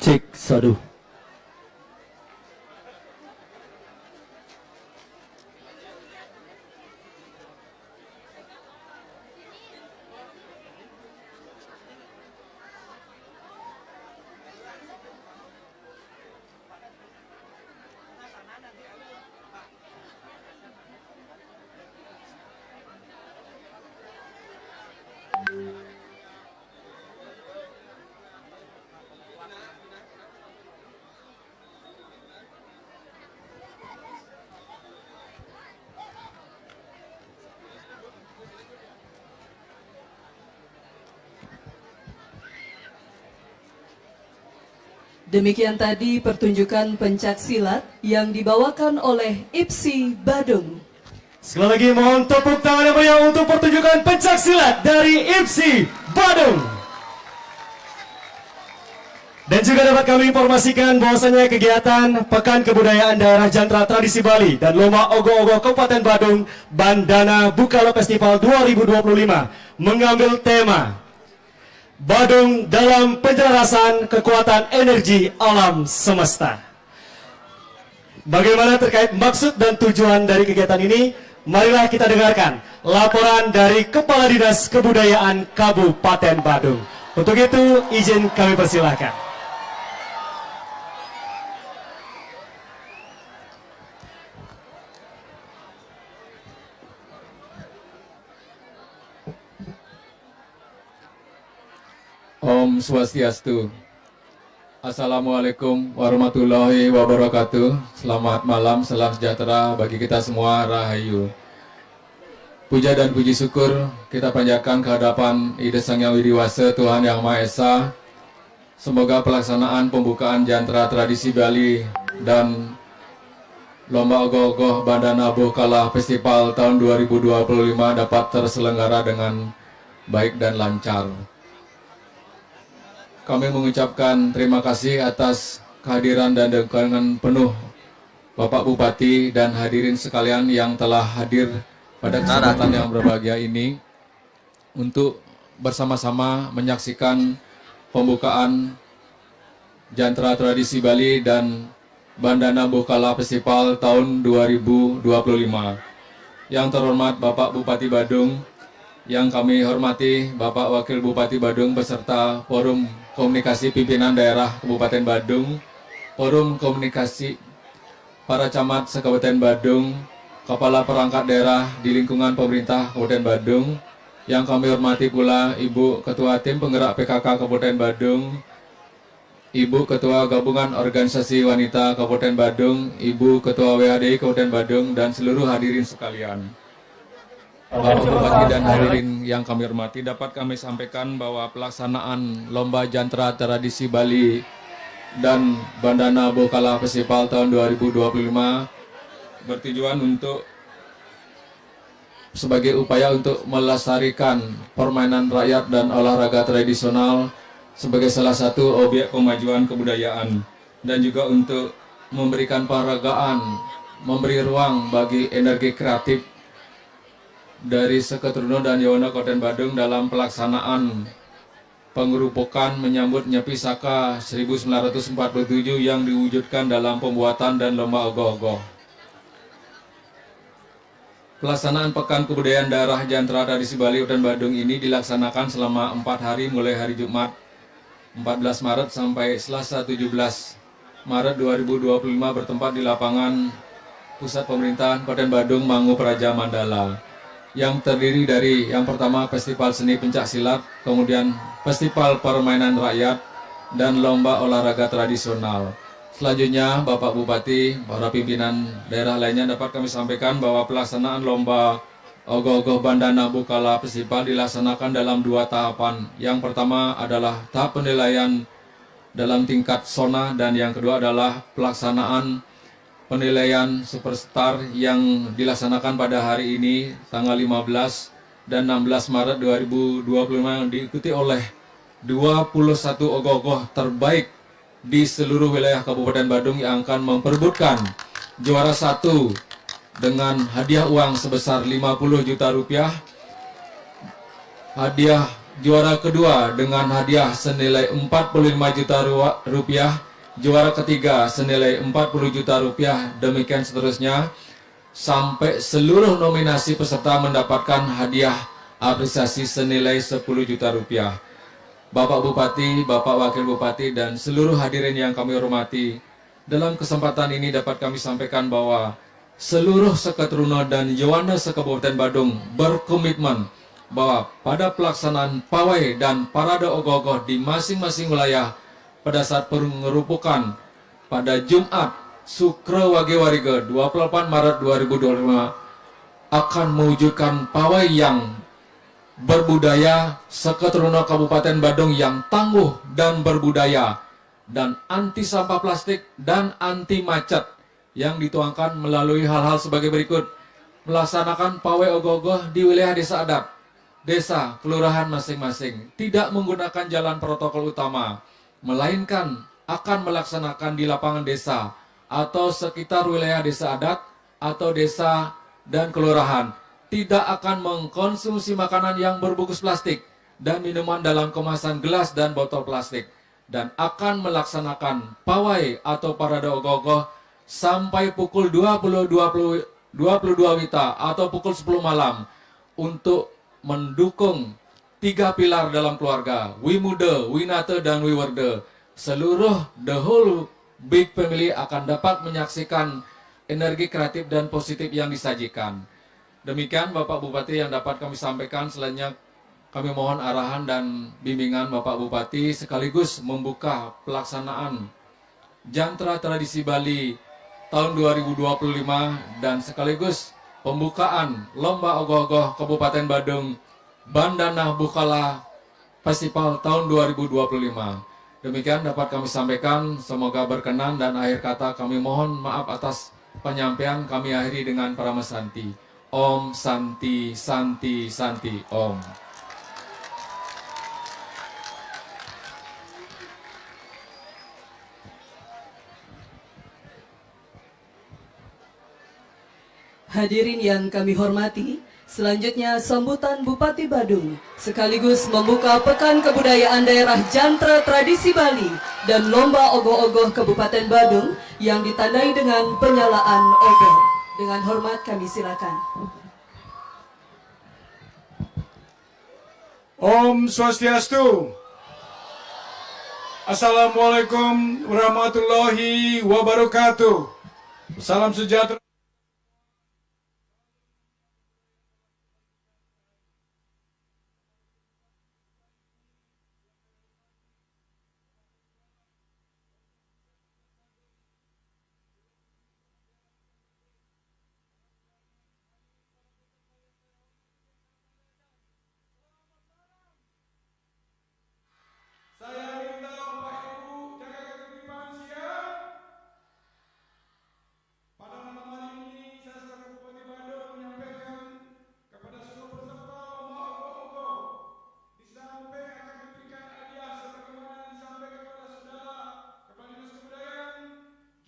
Cek sadu. Demikian tadi pertunjukan pencak silat yang dibawakan oleh IPSI Badung. Sekali lagi mohon tepuk tangan yang meriah untuk pertunjukan pencak silat dari IPSI Badung. Dan juga dapat kami informasikan bahwasanya kegiatan Pekan Kebudayaan Daerah Jantra Tradisi Bali dan Lomba Ogoh-Ogoh Kabupaten Badung Bandana Bukala Festival 2025 mengambil tema Badung dalam penjelasan kekuatan energi alam semesta. Bagaimana terkait maksud dan tujuan dari kegiatan ini? Marilah kita dengarkan laporan dari Kepala Dinas Kebudayaan Kabupaten Badung. Untuk itu, izin kami persilahkan. Om Swastiastu. Assalamualaikum warahmatullahi wabarakatuh. Selamat malam, salam sejahtera bagi kita semua, Rahayu. Puja dan puji syukur kita panjatkan kehadapan Ida Sang Yang Widiwasa, Tuhan Yang Maha Esa. Semoga pelaksanaan pembukaan Jantra Tradisi Bali dan Lomba Ogoh-Ogoh Bandana Bukala Festival tahun 2025 dapat terselenggara dengan baik dan lancar. Kami mengucapkan terima kasih atas kehadiran dan dukungan penuh Bapak Bupati dan hadirin sekalian yang telah hadir pada kesempatan yang berbahagia ini untuk bersama-sama menyaksikan pembukaan Jantra Tradisi Bali dan Bandana Bukala Festival tahun 2025. Yang terhormat Bapak Bupati Badung, yang kami hormati Bapak Wakil Bupati Badung beserta Forum Komunikasi Pimpinan Daerah Kabupaten Badung, Forum Komunikasi para Camat se-Kabupaten Badung, Kepala Perangkat Daerah di lingkungan pemerintah Kabupaten Badung, yang kami hormati pula Ibu Ketua Tim Penggerak PKK Kabupaten Badung, Ibu Ketua Gabungan Organisasi Wanita Kabupaten Badung, Ibu Ketua WHDI Kabupaten Badung, dan seluruh hadirin sekalian. Bapak Bupati dan hadirin yang kami hormati, dapat kami sampaikan bahwa pelaksanaan Lomba Jantra Tradisi Bali dan Bandana Bukala Festival tahun 2025 bertujuan untuk sebagai upaya untuk melestarikan permainan rakyat dan olahraga tradisional sebagai salah satu objek pemajuan kebudayaan, dan juga untuk memberikan penghargaan, memberi ruang bagi energi kreatif dari Seketuruno dan Yono Kabupaten Badung dalam pelaksanaan pengerupukan menyambut Nyepi Saka 1947 yang diwujudkan dalam pembuatan dan lomba ogoh-ogoh. Pelaksanaan Pekan Kebudayaan Daerah Jantra Tradisi Bali Kabupaten Badung ini dilaksanakan selama 4 hari mulai hari Jumat 14 Maret sampai Selasa 17 Maret 2025 bertempat di lapangan Pusat Pemerintahan Kabupaten Badung, Mangu Praja Mandala, yang terdiri dari yang pertama Festival Seni Pencak Silat, kemudian Festival Permainan Rakyat, dan Lomba Olahraga Tradisional. Selanjutnya Bapak Bupati, para pimpinan daerah lainnya dapat kami sampaikan bahwa pelaksanaan Lomba Ogoh-Ogoh Bandana Bukala Festival dilaksanakan dalam 2 tahapan. Yang pertama adalah tahap penilaian dalam tingkat zona, dan yang kedua adalah pelaksanaan penilaian Superstar yang dilaksanakan pada hari ini tanggal 15 dan 16 Maret 2025 yang diikuti oleh 21 ogoh-ogoh terbaik di seluruh wilayah Kabupaten Badung yang akan memperebutkan juara 1 dengan hadiah uang sebesar 50 juta rupiah, hadiah juara kedua dengan hadiah senilai 45 juta rupiah, juara ketiga senilai 40 juta rupiah, demikian seterusnya sampai seluruh nominasi peserta mendapatkan hadiah apresiasi senilai 10 juta rupiah. Bapak Bupati, Bapak Wakil Bupati, dan seluruh hadirin yang kami hormati, dalam kesempatan ini dapat kami sampaikan bahwa seluruh Seketruna dan Yawana Kabupaten Badung berkomitmen bahwa pada pelaksanaan pawai dan parade ogoh-ogoh di masing-masing wilayah pada saat pengerupukan pada Jumat Sukra Wage Wariga 28 Maret 2025 akan mewujudkan pawai yang berbudaya Seketruna Kabupaten Badung yang tangguh dan berbudaya dan anti sampah plastik dan anti macet yang dituangkan melalui hal-hal sebagai berikut: melaksanakan pawai ogoh-ogoh di wilayah desa adat, desa, kelurahan masing-masing, tidak menggunakan jalan protokol utama, melainkan akan melaksanakan di lapangan desa atau sekitar wilayah desa adat atau desa dan kelurahan, tidak akan mengkonsumsi makanan yang berbungkus plastik dan minuman dalam kemasan gelas dan botol plastik, dan akan melaksanakan pawai atau parade ogoh-ogoh sampai pukul 22 WITA atau pukul 10 malam untuk mendukung 3 pilar dalam keluarga, Wimuda, Winata, dan Wiwerda. Seluruh the whole big family akan dapat menyaksikan energi kreatif dan positif yang disajikan. Demikian Bapak Bupati yang dapat kami sampaikan. Selanjutnya kami mohon arahan dan bimbingan Bapak Bupati sekaligus membuka pelaksanaan Jantra Tradisi Bali tahun 2025 dan sekaligus pembukaan Lomba Ogoh-ogoh Kabupaten Badung Bandana Bukala Festival tahun 2025. Demikian dapat kami sampaikan, semoga berkenan, dan akhir kata kami mohon maaf atas penyampaian. Kami akhiri dengan Parama Santi. Om Santi Santi Santi Om. Hadirin yang kami hormati, selanjutnya sambutan Bupati Badung sekaligus membuka Pekan Kebudayaan Daerah Jantra Tradisi Bali dan Lomba Ogoh-ogoh Kabupaten Badung yang ditandai dengan penyalaan obor. Dengan hormat kami silakan. Om Swastiastu. Assalamualaikum warahmatullahi wabarakatuh. Salam sejahtera. Saya minta Bapak Ibu jaga ketertiban siap. Pada malam hari ini saya selaku Bupati Badung menyampaikan kepada seluruh peserta lomba ogoh-ogoh, di samping akan diberikan hadiah sebagaimana disampaikan kepada saudara Kepala Dinas Kebudayaan,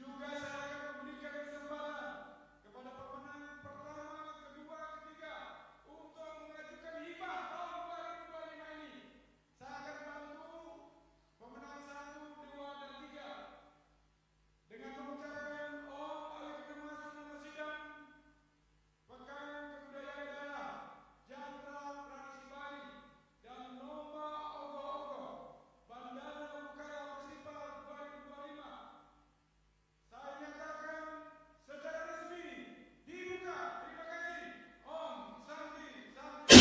juga saya akan memberikan kesempatan kepada pemenang pertama, kedua, ketiga untuk mengajukan hibah tahun 2025 ini. Saya akan bantu pemenang 1, 2, dan 3 dengan mengucapkan Om Alif Kemas Nama Sidang Pekan Kebudayaan Daerah Jantra Tradisi Bali dan Lomba Ogoh-ogoh Bandana Bukala Festival 2025. Saya nyatakan secara resmi dibuka. Terima kasih. Om Santi Santi.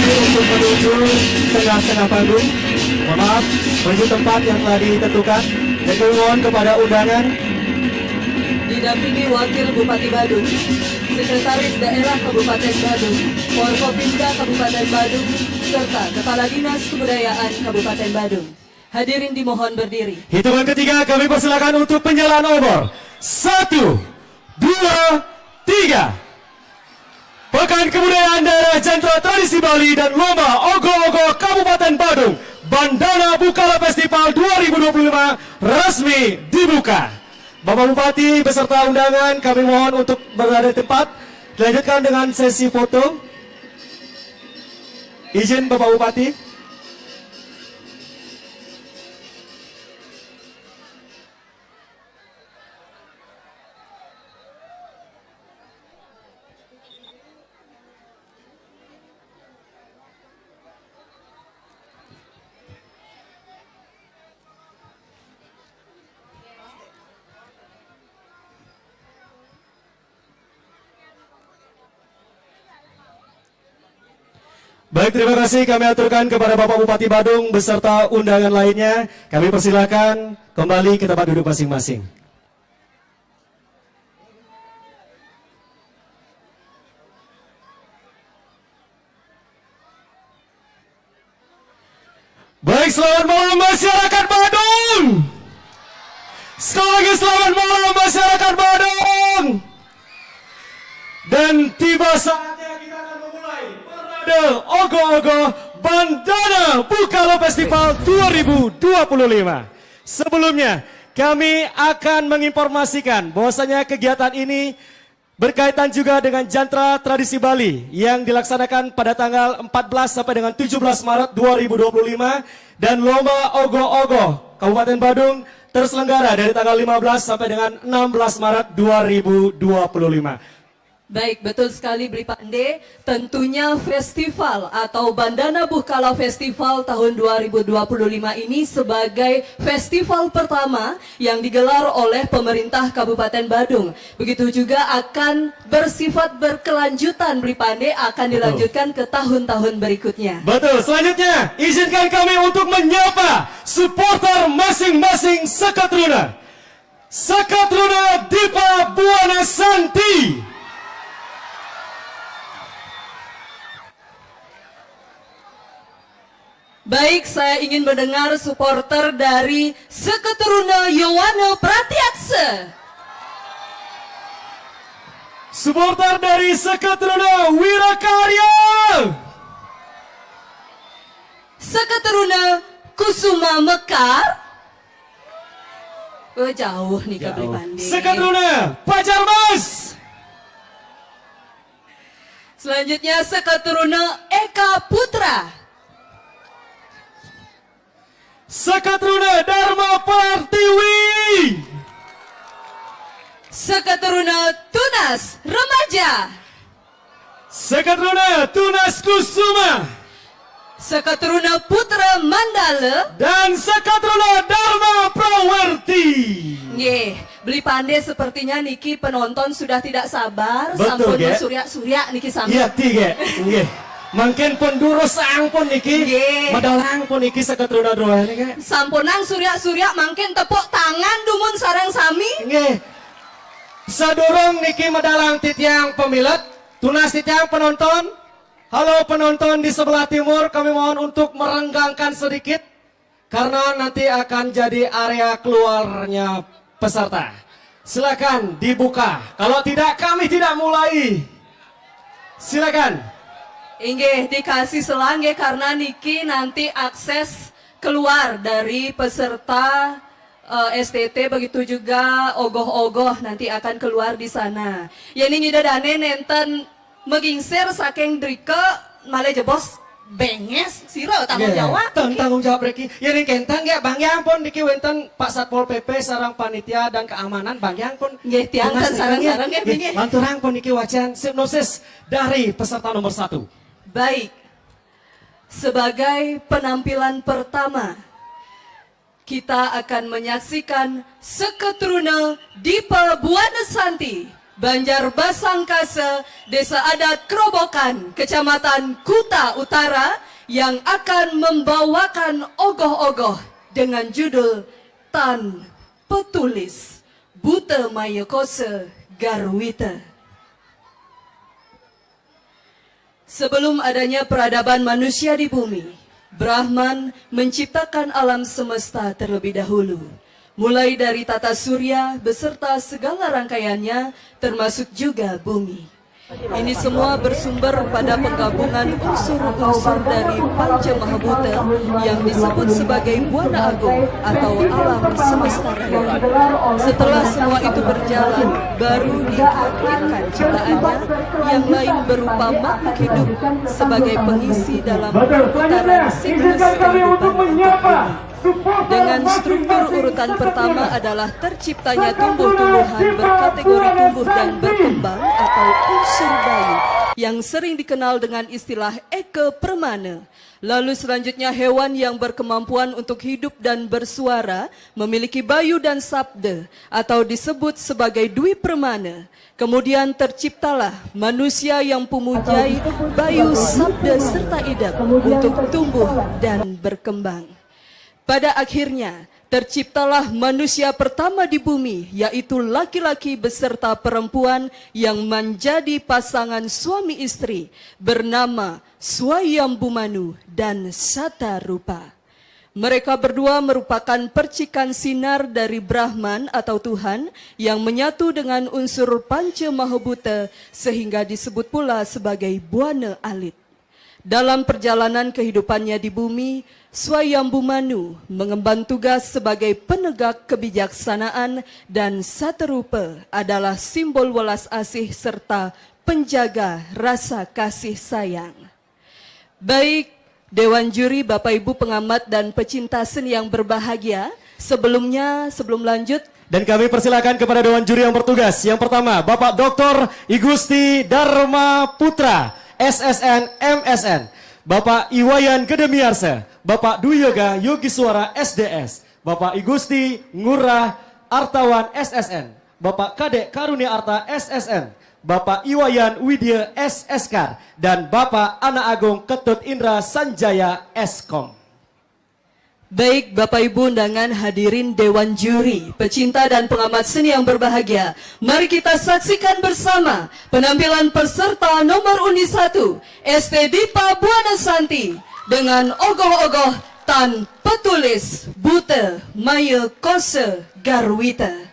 Untuk menuju tengah-tengah Bandung, mohon maaf, menuju tempat yang telah ditentukan. Dan mohon kepada undangan Didampingi Wakil Bupati Badung, Sekretaris Daerah Kabupaten Badung, Forkopimda Kabupaten Badung, serta Kepala Dinas Kebudayaan Kabupaten Badung. Hadirin dimohon berdiri. hitungan ketiga kami persilakan untuk penyalaan obor. 1, 2, 3. Pekan Kebudayaan Daerah Jantra Tradisi Bali dan Lomba Ogoh-ogoh Kabupaten Badung Bandana Bukala Festival 2025 resmi dibuka. Bapak Bupati beserta undangan kami mohon untuk berada di tempat. Dilanjutkan dengan sesi foto. Izin Bapak Bupati. Baik, terima kasih kami aturkan kepada Bapak Bupati Badung beserta undangan lainnya. Kami persilakan kembali ke tempat duduk masing-masing. Baik, selamat malam masyarakat Badung. Sekali lagi selamat malam masyarakat Badung. Dan tiba saatnya kita akan memulai parade Ogo-Ogo Bandana Bukalo Festival 2025. Sebelumnya, kami akan menginformasikan bahwasanya kegiatan ini berkaitan juga dengan Jantra Tradisi Bali yang dilaksanakan pada tanggal 14 sampai dengan 17 Maret 2025 dan Lomba Ogo-Ogo Kabupaten Badung terselenggara dari tanggal 15 sampai dengan 16 Maret 2025. Baik, betul sekali Bri Pande. Tentunya festival atau Bandana Bukalo Festival tahun 2025 ini sebagai festival pertama yang digelar oleh pemerintah Kabupaten Badung. Begitu juga akan bersifat berkelanjutan Bri Pande, akan dilanjutkan ke tahun-tahun berikutnya. Betul, selanjutnya izinkan kami untuk menyapa supporter masing-masing Sekatruna. Sekatruna Dipa Buana Santi. Baik, saya ingin mendengar supporter dari Seketuruna Yowana Pratiaksa. Supporter dari Sekatruna Wirakarya. Seketuruna Kusuma Mekar. Oh, jauh nih ke Bri Pande. Sekatruna Pajarmas. Selanjutnya Seketuruna Eka Putra. Sekatruna Dharma Partiwi. Seketuruna Tunas Remaja. Sekatruna Tunas Kusuma. Seketuruna Putra Mandala. Dan Sekatruna Dharma Prawerti. Nggih, Bli Pande sepertinya niki penonton sudah tidak sabar. Betul, sampun Ge. surya-surya niki sami. Iya, tiga. Mungkin pun durus ampun niki. Nggih. Madalang pun niki Sekatruna doa niki. Sampunang surya-surya mangkin tepuk tangan dumun sareng sami. Nggih. Sadurung niki madalang titiang pemilet, tunas titiang penonton. Halo penonton di sebelah timur, kami mohon untuk merenggangkan sedikit karena nanti akan jadi area keluarnya peserta. Silakan dibuka. Kalau tidak kami tidak mulai. Silakan. Inggih dikasih selangge karena niki nanti akses keluar dari peserta STT begitu juga ogoh-ogoh nanti akan keluar di sana. Ya ini nyidadane nenten megingser saking drike malah jebos benges siro tanggung jawab. Tanggung jawab Reki. Ya ini kentang ya Bang ya ampun niki wenten Pak Satpol PP sarang panitia dan keamanan Bang ya ampun. Nggih tiangkan sarang-sarang ya nggih. Lanturang pun niki wajan hipnosis dari peserta nomor 1. Baik, sebagai penampilan pertama, kita akan menyaksikan Seketruna Dipa Buana Santi, Banjar Basangkase, Desa Adat Kerobokan, Kecamatan Kuta Utara, yang akan membawakan ogoh-ogoh dengan judul Tan Petulis Buta Mayakose Garwita. Sebelum adanya peradaban manusia di bumi, Brahman menciptakan alam semesta terlebih dahulu. Mulai dari tata surya beserta segala rangkaiannya, termasuk juga bumi. Ini semua bersumber pada penggabungan unsur-unsur dari Panca Mahabhuta yang disebut sebagai Buana Agung atau alam semesta raya. Setelah semua itu berjalan, baru dihadirkan ciptaannya yang lain berupa makhluk hidup sebagai pengisi dalam putaran siklus kehidupan untuk bumi. Dengan struktur urutan pertama adalah terciptanya tumbuh-tumbuhan berkategori tumbuh dan berkembang atau unsur bayu yang sering dikenal dengan istilah eka permana. Lalu selanjutnya hewan yang berkemampuan untuk hidup dan bersuara memiliki bayu dan sabda atau disebut sebagai dwi permana. Kemudian terciptalah manusia yang pemujai bayu, sabda serta idap untuk tumbuh dan berkembang. Pada akhirnya, terciptalah manusia pertama di bumi, yaitu laki-laki beserta perempuan yang menjadi pasangan suami istri, bernama Swayambumanu dan Satarupa. Mereka berdua merupakan percikan sinar dari Brahman atau Tuhan yang menyatu dengan unsur Panca Mahabhuta sehingga disebut pula sebagai Buana Alit. Dalam perjalanan kehidupannya di bumi, Swayambumanu mengemban tugas sebagai penegak kebijaksanaan dan Satarupa adalah simbol welas asih serta penjaga rasa kasih sayang. Baik, Dewan Juri, Bapak Ibu pengamat dan pecinta seni yang berbahagia, sebelum lanjut, dan kami persilakan kepada Dewan Juri yang bertugas. Yang pertama, Bapak Dr. Igusti Dharma Putra, SSN, MSN. Bapak Iwayan Gedemiarsa, Bapak Dwi Yoga Yogi Suara SDS, Bapak Igusti Ngurah Artawan SSN, Bapak Kadek Karunia Arta SSN, Bapak Iwayan Widya SSK, dan Bapak Ana Agung Ketut Indra Sanjaya Eskom. Baik Bapak Ibu undangan, hadirin Dewan Juri, pecinta dan pengamat seni yang berbahagia, mari kita saksikan bersama penampilan peserta nomor undi 1, ST Dipa Buana Santi, dengan ogoh-ogoh Tan Petulis Buta Maya Kosa Garwita.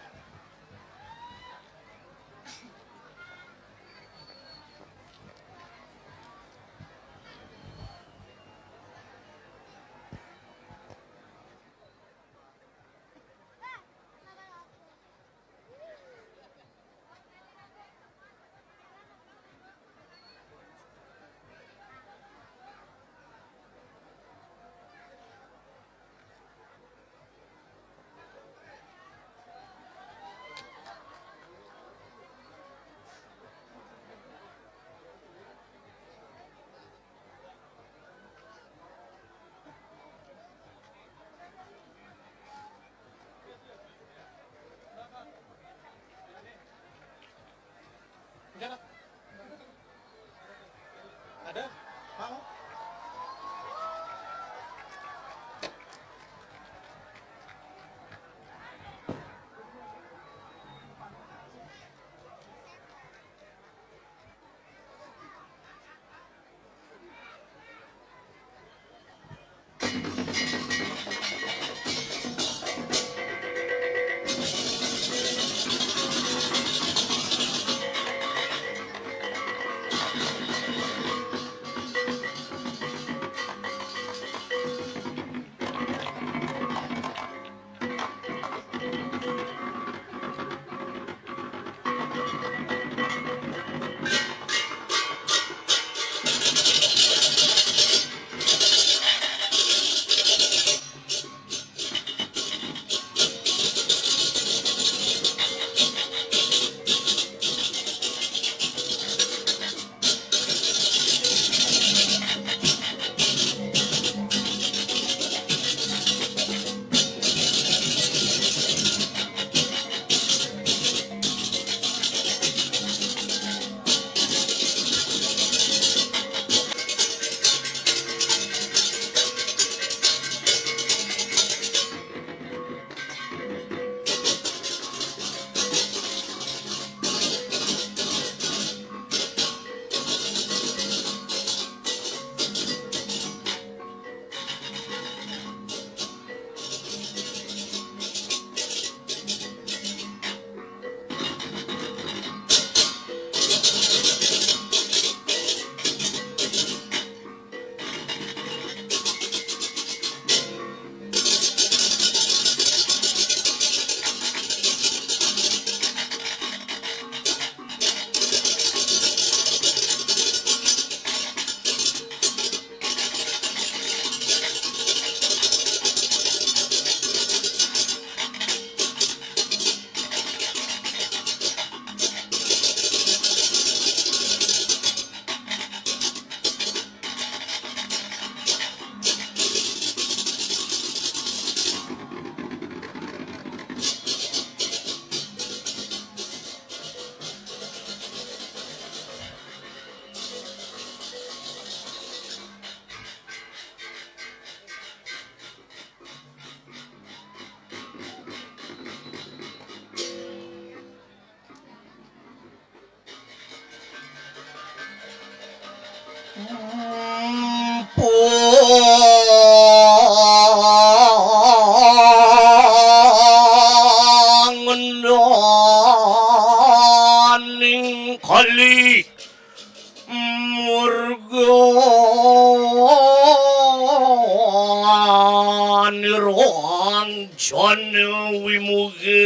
Jana wimuga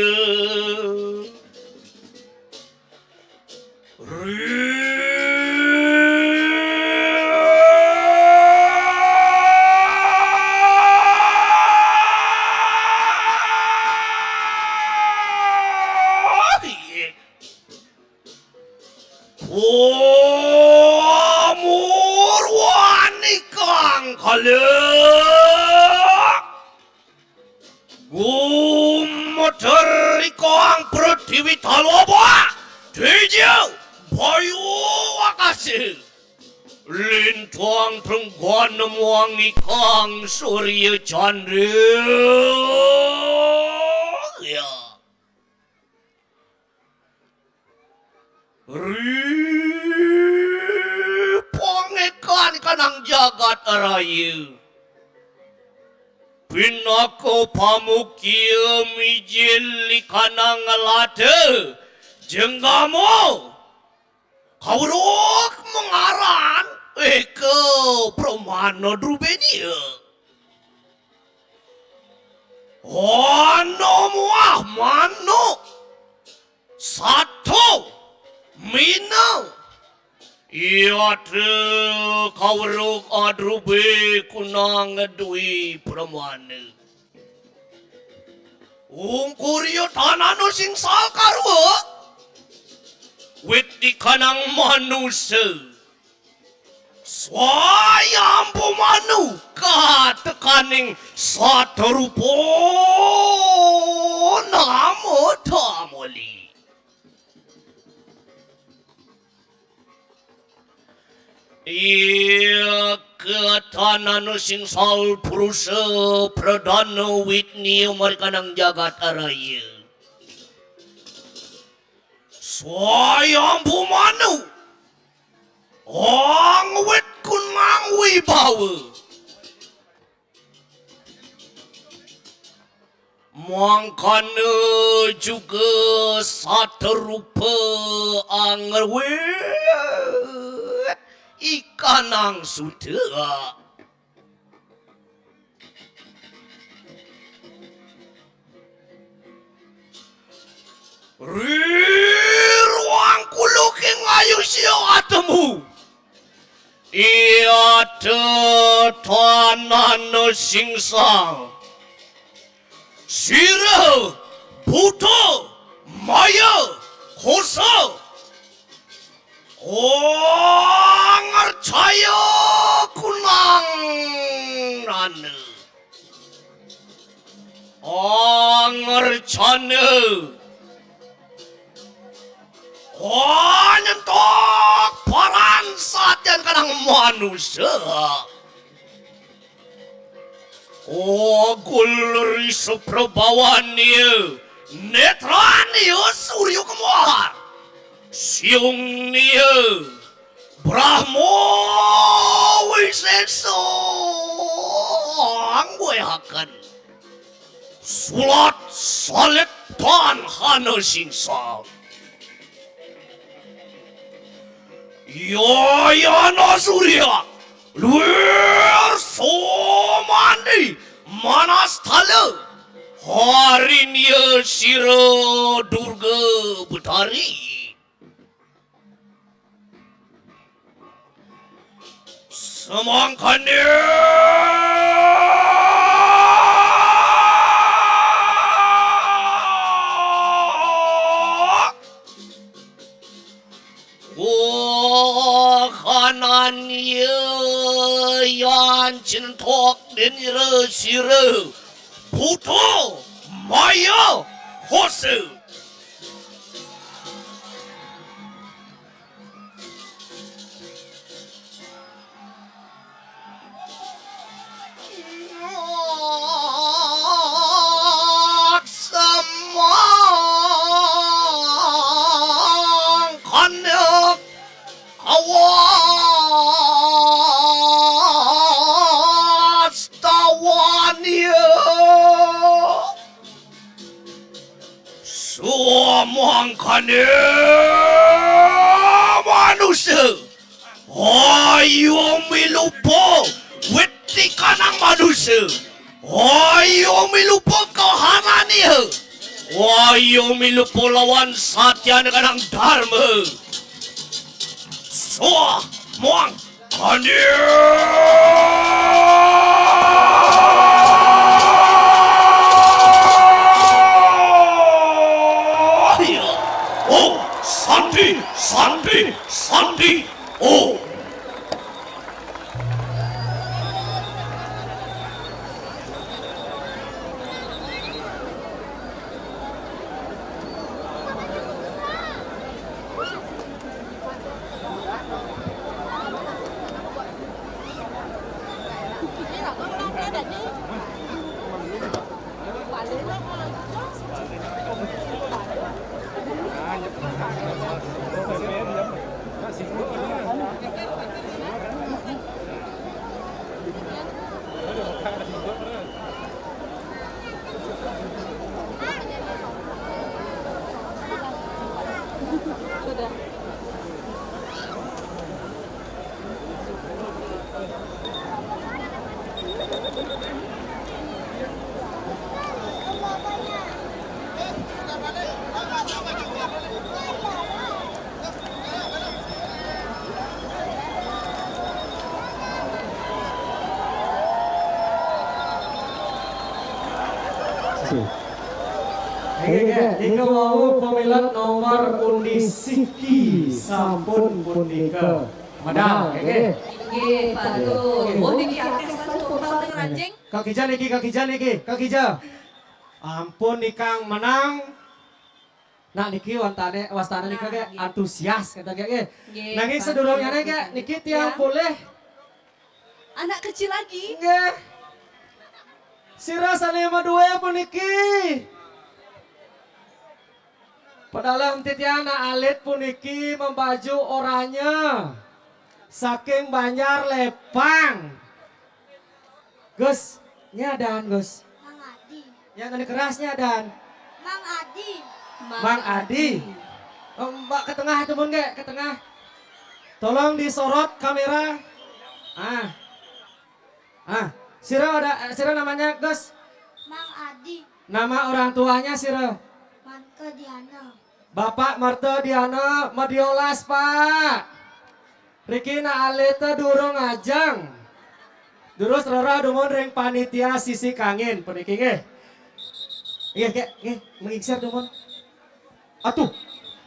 Pamurwani kang kalak Gumotor ikang Pratiwi taloba Teja bayu wakasi Lintang pengguanam wangi kang Surya Chandra Ya Pangekan kanang jagat raya Pinako pamukia mijili kanang lade Jenggamo Kaurok mengaran Eke promano drubenia Ano muah mano Satu Mina Iate kauruk adrube kunang dui pramane Ungkuryo tanano sing salkarwa Wit di kanang manusia Swayampu manu katekaning satarupo namo tamoli Ia ketanano sing sal purusa pradana witni markanang jagat araya Swayampu manu Ang wit kunang wibawa Mangkana juga satarupa ang wit ikanang suda Ruang kuluking ayu siya atemu Ia tetanan singsang Sira buta maya kosa Angarcaya kunang rana Angarcana Nyentok paran satyan kanang manusia Gulri seprabawanya Netranya suryo kemuar Siung niya Brahmo wiseso Ang wehakan Sulat salit pan hana singsa Yayana surya Luar somani manasthala Harinya sira durga betari Semangkanya Kananya yan cintok din sira buto maya hose Mangkane manusia ayo milupo witi kanang manusia Ayo milupo kaharani he. Ayo milupo lawan satya dengan dharma. So, muang, Oh, Santi, Santi, Santi, oh. Ika mau pemilihan nomor undi siki sampun punika medal. Nggih, Patul. Oh, niki akeh satu paling ranjing. Kaki ja. Ampun nikang menang. Nah niki wastana nika ge antusias kata ge. Nanging sedurungnya ge niki tiang boleh Anak kecil lagi. nggih. Sira salema dua pun niki. Padahal titiang na alit puniki membaju oranye saking Banjar Lepang. Gus, nyadan Gus. Mang Adi. Yang tadi kerasnya dan Mang Adi. Mang Adi. Oh, Mbak ke tengah temen ge, ke tengah. Tolong disorot kamera. Sira namanya Gus. Mang Adi. Nama orang tuanya Sira. Manke Diana. Bapak Marta Diana Madiolas Pak. Riki na aleta durung ajang. Durus rara dumon ring panitia sisi kangin peniki nggih. Nggih, mengiksir dumon. Atuh,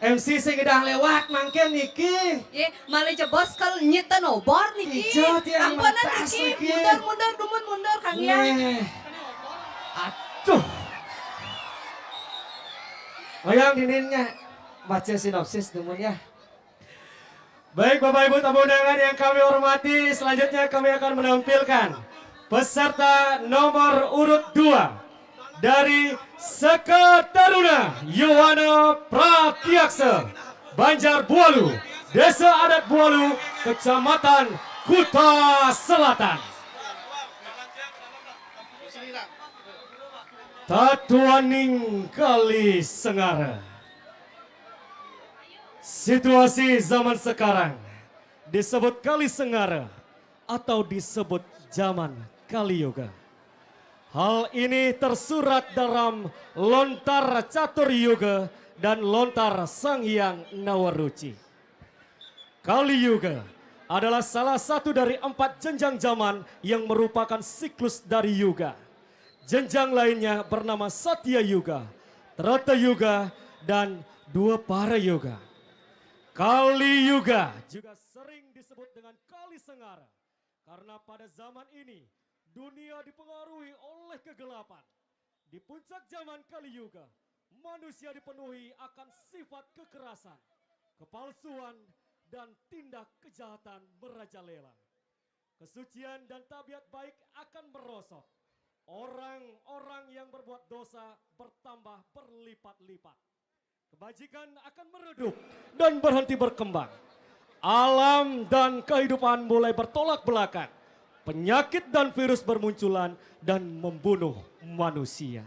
MC sing gedang lewat mangke niki. Ye, malih jebos kal nyita nobor niki. Ijo tiang Ampunan mentas niki. niki. Mundur, dumun mundur Kang ya. Atuh. Oyang dininnya baca sinopsis dumon ya. Baik Bapak Ibu tamu undangan yang kami hormati, selanjutnya kami akan menampilkan peserta nomor urut 2 dari Seketaruna Yohana Pratiaksa, Banjar Bualu, Desa Adat Bualu, Kecamatan Kuta Selatan. Tatuaning Kali Sengara. Situasi zaman sekarang disebut Kali Sengara atau disebut zaman Kali Yoga. Hal ini tersurat dalam Lontar Catur Yoga dan Lontar Sang Hyang Nawaruci. Kali Yoga adalah salah satu dari 4 jenjang zaman yang merupakan siklus dari Yoga. Jenjang lainnya bernama Satya Yuga, Treta Yuga, dan Dwapara Yuga. Kali Yuga juga sering disebut dengan Kali Sengara karena pada zaman ini dunia dipengaruhi oleh kegelapan. Di puncak zaman Kali Yuga, manusia dipenuhi akan sifat kekerasan, kepalsuan, dan tindak kejahatan merajalela. Kesucian dan tabiat baik akan merosot. Orang-orang yang berbuat dosa bertambah berlipat-lipat. Kebajikan akan meredup dan berhenti berkembang. Alam dan kehidupan mulai bertolak belakang. Penyakit dan virus bermunculan dan membunuh manusia.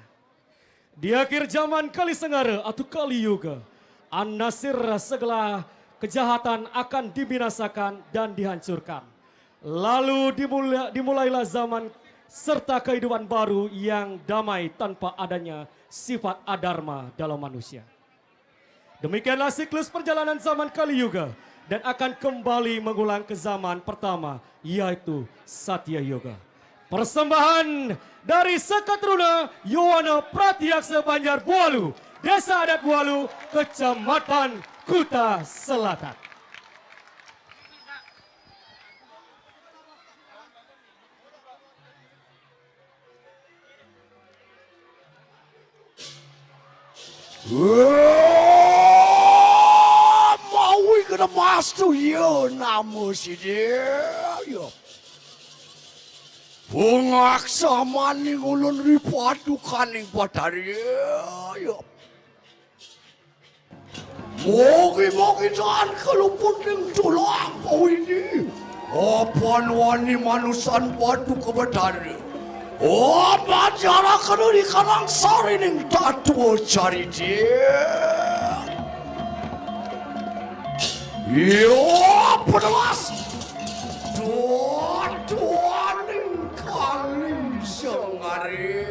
Di akhir zaman Kali Sengara atau Kali Yuga, An-Nasir segala kejahatan akan dibinasakan dan dihancurkan. Lalu dimulailah zaman serta kehidupan baru yang damai tanpa adanya sifat adharma dalam manusia. Demikianlah siklus perjalanan zaman Kali Yuga dan akan kembali mengulang ke zaman pertama, yaitu Satya Yuga. Persembahan dari Sekatruna Yowana Pratyaksa Banjar Bualu, Desa Adat Bualu, Kecamatan Kuta Selatan. Maui kena masuk ya nama si dia. Pengaksa maning ulun ripadukan ing batari. Mogi-mogi dan keluput ing tulang kau ini. Apaan wani manusan batu ke batari. Oh, majalah kena di kanang sari ning tatu cari dia. Yo, penelas. Tuan ning kali sengari.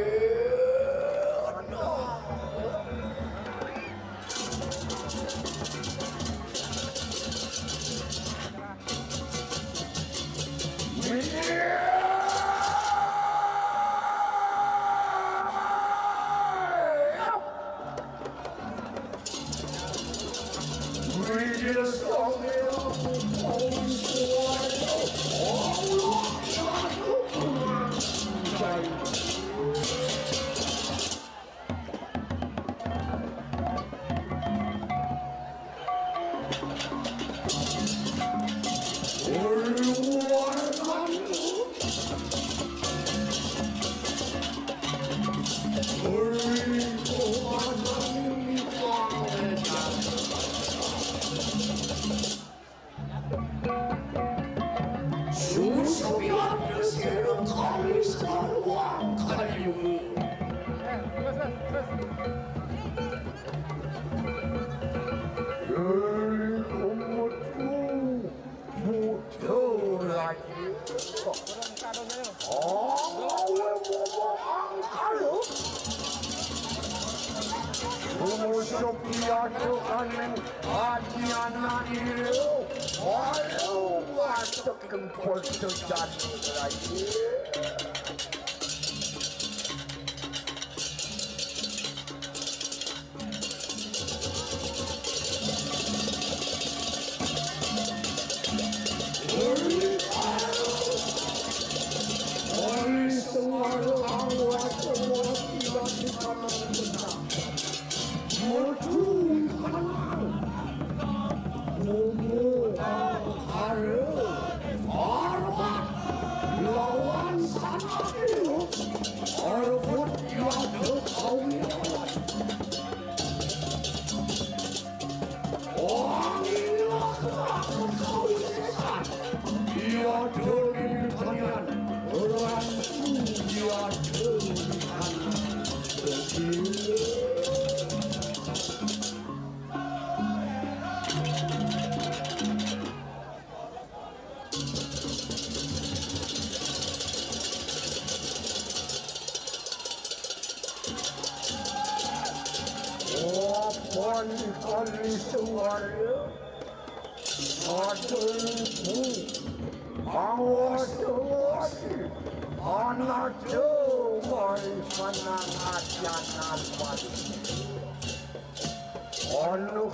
Anu